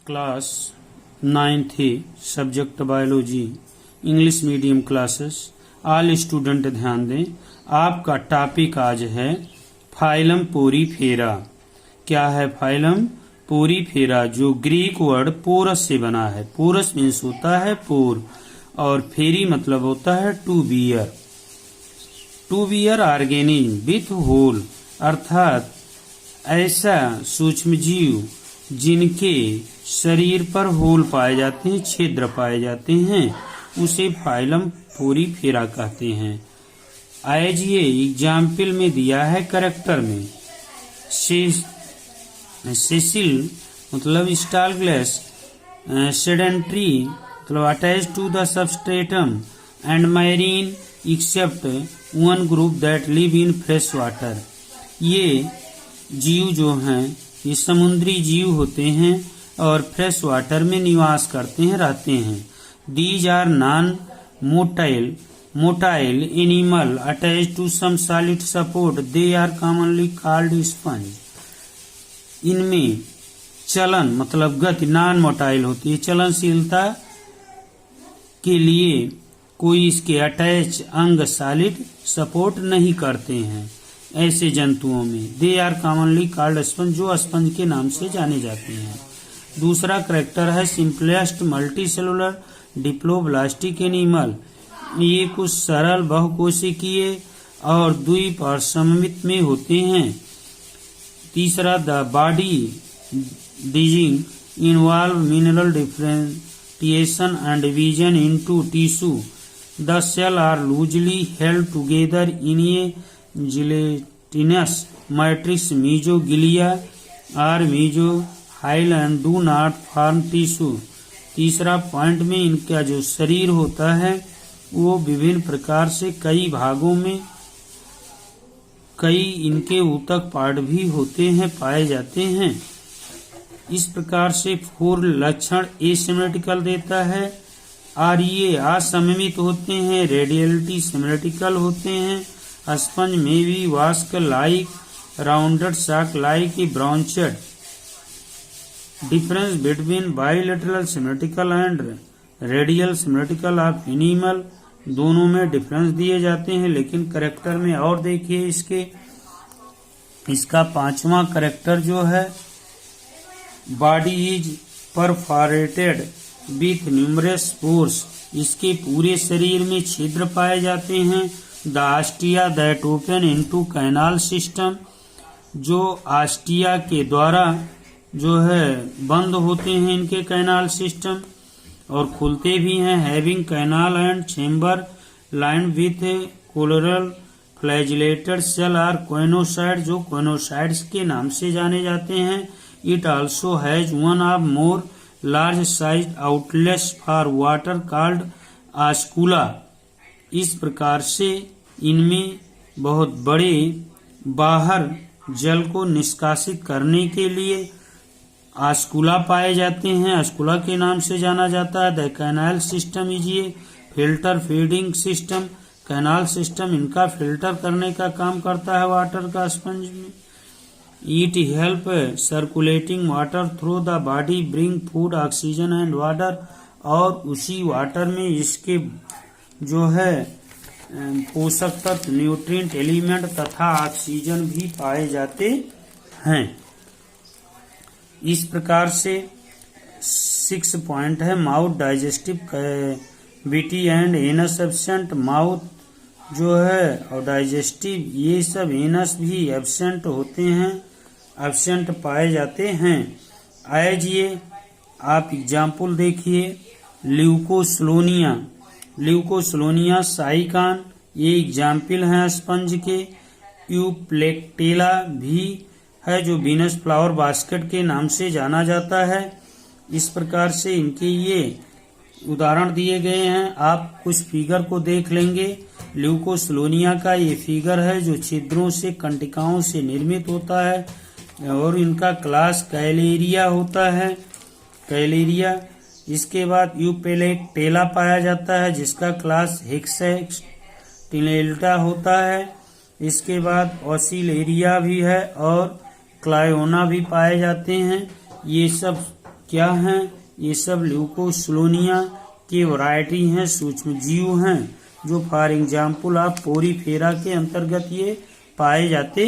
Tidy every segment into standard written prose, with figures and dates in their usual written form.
Class 9th है, subject biology, English medium classes. All student ध्यान दें, आपका टॉपिक आज है फाइलम पोरीफेरा। क्या है फाइलम पोरीफेरा? जो ग्रीक वर्ड पोरस से बना है। पोरस मीन्स होता है पोर और फेरी मतलब होता है to bear. To bear organism with hole, अर्थात ऐसा सूक्ष्म जीव जिनके शरीर पर होल पाए जाते हैं, छिद्र पाए जाते हैं, उसे फाइलम पोरीफेरा कहते हैं। एज ये एग्जाम्पल में दिया है करेक्टर में। सेसिल मतलब स्टाल ग्लास, सेडेंट्री मतलब attach to the substratum and marine except one group that live in fresh water. ये जीव जो हैं ये समुद्री जीव होते हैं और फ्रेश वाटर में निवास करते हैं, रहते हैं। These are non motile animal attach to some solid support, they are commonly called sponge. इनमें चलन मतलब गति नॉन मोटाइल होती है, चलनशीलता के लिए कोई इसके अटैच अंग सॉलिड सपोर्ट नहीं करते हैं। ऐसे जंतुओं में they are commonly called sponge, जो स्पंज के नाम से जाने जाते हैं। दूसरा करेक्टर है सिंपलेस्ट मल्टीसेलुलर डिप्लोब्लास्टिक एनिमल। ये कुछ सरल बहुकोशिकीय और द्विपार्श्वमित में होते हैं। तीसरा the body design involve mineral differentiation and division into tissue. The cell are loosely held together in a gelatinous matrix, mesoglilia or mesohyl and do not form tissue। तीसरा point में इनका जो शरीर होता है वो विभिन्न प्रकार से कई भागों में कई इनके ऊतक पार्ट भी होते हैं, पाए जाते हैं। इस प्रकार से फोर लक्षण एसिमेट्रिकल देता है और ये असममित होते हैं, रेडियलिटी सिमेट्रिकल होते हैं। स्पंज में भी वास्क लाइक राउंडेड साक like branched. Difference between bilateral symmetrical and radial symmetrical of animal, दोनों में डिफरेंस दिए जाते हैं। लेकिन करेक्टर में और देखिए इसका पांचवा करेक्टर जो है, body is perforated with numerous pores. इसके पूरे शरीर में छिद्र पाए जाते हैं। The ostia that open into canal system, जो आस्टिया के द्वारा जो है बंद होते हैं इनके कैनाल सिस्टम और खुलते भी हैं। Having canal and chamber lined with collared flagellated cell or choanocyte, जो कोइनोसाइड्स के नाम से जाने जाते हैं। It also has one of more large size outlets for water called oscula. इस प्रकार से इनमें बहुत बड़े बाहर जल को निष्कासित करने के लिए आस्कुला पाए जाते हैं, आस्कुला के नाम से जाना जाता है। द कैनाल सिस्टम इज ये filter feeding system. Canal system इनका फिल्टर करने का काम करता है वाटर का स्पंज में। It help circulating water through the body, bring food oxygen and water, और उसी वाटर में इसके जो है पोषक तत्व न्यूट्रिएंट एलिमेंट तथा ऑक्सीजन भी पाए जाते हैं। इस प्रकार से 6 पॉइंट है। Mouth digestive cavity and anus absent. Mouth जो है और डाइजेस्टिव ये सब एनस भी एब्सेंट होते हैं, एब्सेंट पाए जाते हैं। एज ये आप एग्जाम्पल देखिए, ल्यूकोसलोनिया साइकान ये एग्जाम्पल हैं स्पंज के। यूप्लेक्टेला भी है जो वीनस फ्लावर बास्केट के नाम से जाना जाता है। इस प्रकार से इनके ये उदाहरण दिए गए हैं। आप कुछ फिगर को देख लेंगे। ल्यूकोसलोनिया का ये फिगर है जो छिद्रों से कंटिकाओं से निर्मित होता है और इनका क्लास कैलेरिया होता है, कैलेरिया। इसके बाद यूप्लेक्टेला पाया जाता है जिसका क्लास हेक्सेटिनेल्टा होता है। इसके बाद ऑसिलेरिया भी है और क्लायोना भी पाए जाते हैं। ये सब क्या हैं? ये सब ल्यूकोसलोनिया के वैरायटी हैं, सूक्ष्म जीव हैं, जो फॉर एग्जाम्पल आप पोरीफेरा के अंतर्गत ये पाए जाते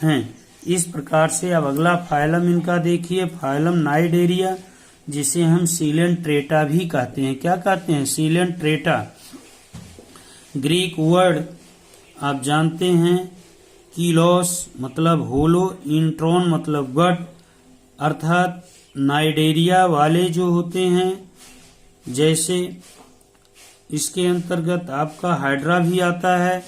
हैं। इस प्रकार से अब अगला फाइलम इनका देखिए, फाइलम नाइडेरिया, जिसे हम सीलेंट्रेटा भी कहते हैं। क्या कहते हैं? सीलेंट्रेटा। ग्रीक वर्ड आप जानते हैं, कीलोस मतलब होलो, इंट्रॉन मतलब गट, अर्थात नाइडेरिया वाले जो होते हैं, जैसे इसके अंतर्गत आपका हाइड्रा भी आता है।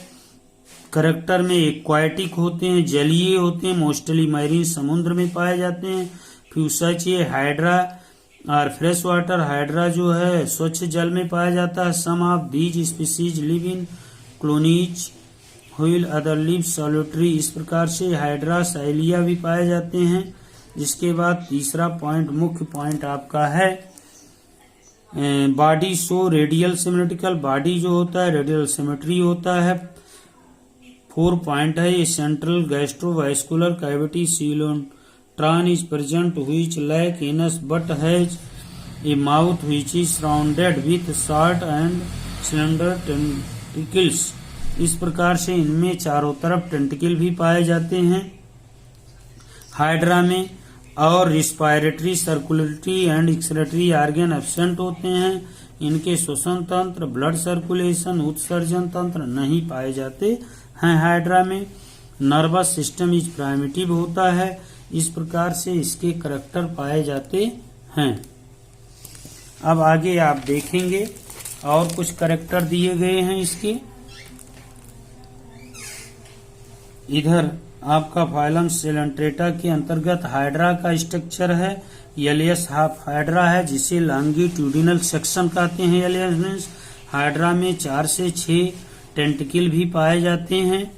करैक्टर में एक्वाटिक होते हैं, जलीय होते हैं, मोस्टली मैरीन समुद्र में पाए जाते हैं। फ्यूसच ये हाइड्रा और फ्रेश वाटर हाइड्रा जो है स्वच्छ जल में पाया जाता है। Some of these species live in colonies while other live solitary. इस प्रकार से हाइड्रा साइलिया भी पाए जाते हैं। जिसके बाद तीसरा पॉइंट, मुख्य पॉइंट आपका है body show radial symmetrical. Body जो होता है रेडियल सिमेट्री होता है। 4 पॉइंट है ये, central gastrovascular cavity coelenteron is present which lack anus but has a mouth which is surrounded with short and cylinder tentacles. इस प्रकार से इनमें चारों तरफ टेंटिकल भी पाए जाते हैं हाइड्रा में। और respiratory, circulatory and excretory organ absent होते हैं। इनके श्वसन तंत्र, ब्लड सर्कुलेशन, उत्सर्जन तंत्र नहीं पाए जाते हैं हाइड्रा में। नर्वस सिस्टम इज प्राइमिटिव होता है। इस प्रकार से इसके करैक्टर पाए जाते हैं। अब आगे आप देखेंगे और कुछ करैक्टर दिए गए हैं इसके। इधर आपका फाइलम सीलेंट्रेटा के अंतर्गत हाइड्रा का स्ट्रक्चर है। एलियस हाफ हाइड्रा है, जिसे लॉन्गिट्यूडिनल सेक्शन कहते हैं। एलियस मीन्स हाइड्रा में 4 से 6 टेंटिकल भी पाए जाते हैं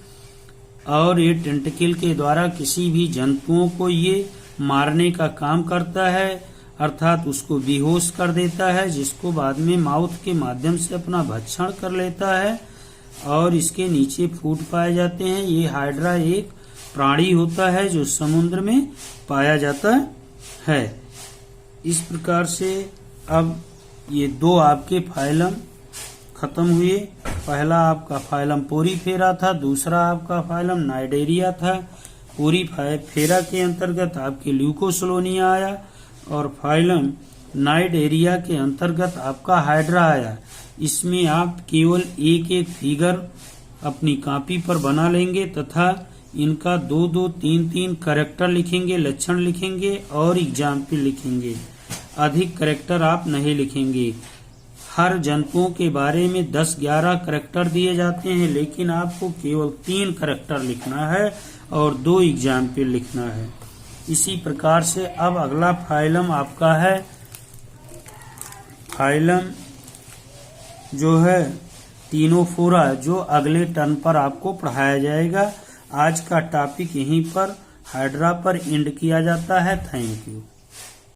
और ये टेंटिकल के द्वारा किसी भी जंतुओं को ये मारने का काम करता है, अर्थात उसको बेहोश कर देता है, जिसको बाद में माउथ के माध्यम से अपना भक्षण कर लेता है। और इसके नीचे फूट पाए जाते हैं। ये हाइड्रा एक प्राणी होता है जो समुद्र में पाया जाता है। इस प्रकार से अब ये 2 आपके फाइलम खत्म हुए। पहला आपका फाइलम पोरीफेरा था, दूसरा आपका फाइलम नाइडेरिया था। पोरीफेरा के अंतर्गत आपके ल्यूकोसलोनिया आया और फाइलम नाइडेरिया के अंतर्गत आपका हाइड्रा आया। इसमें आप केवल एक फिगर अपनी कॉपी पर बना लेंगे तथा इनका 2-2, 3-3 करैक्टर लिखेंगे, लक्षण लिखेंगे और एग्जाम्पल लिखेंगे। अधिक करैक्टर आप नहीं लिखेंगे। हर जंतुओं के बारे में 10-11 करैक्टर दिए जाते हैं, लेकिन आपको केवल 3 करैक्टर लिखना है और 2 एग्जाम्पल लिखना है। इसी प्रकार से अब अगला फाइलम आपका है फाइलम जो है टीनोफोरा, जो अगले टर्न पर आपको पढ़ाया जाएगा। आज का टॉपिक यहीं पर हाइड्रा पर एंड किया जाता है। Thank you.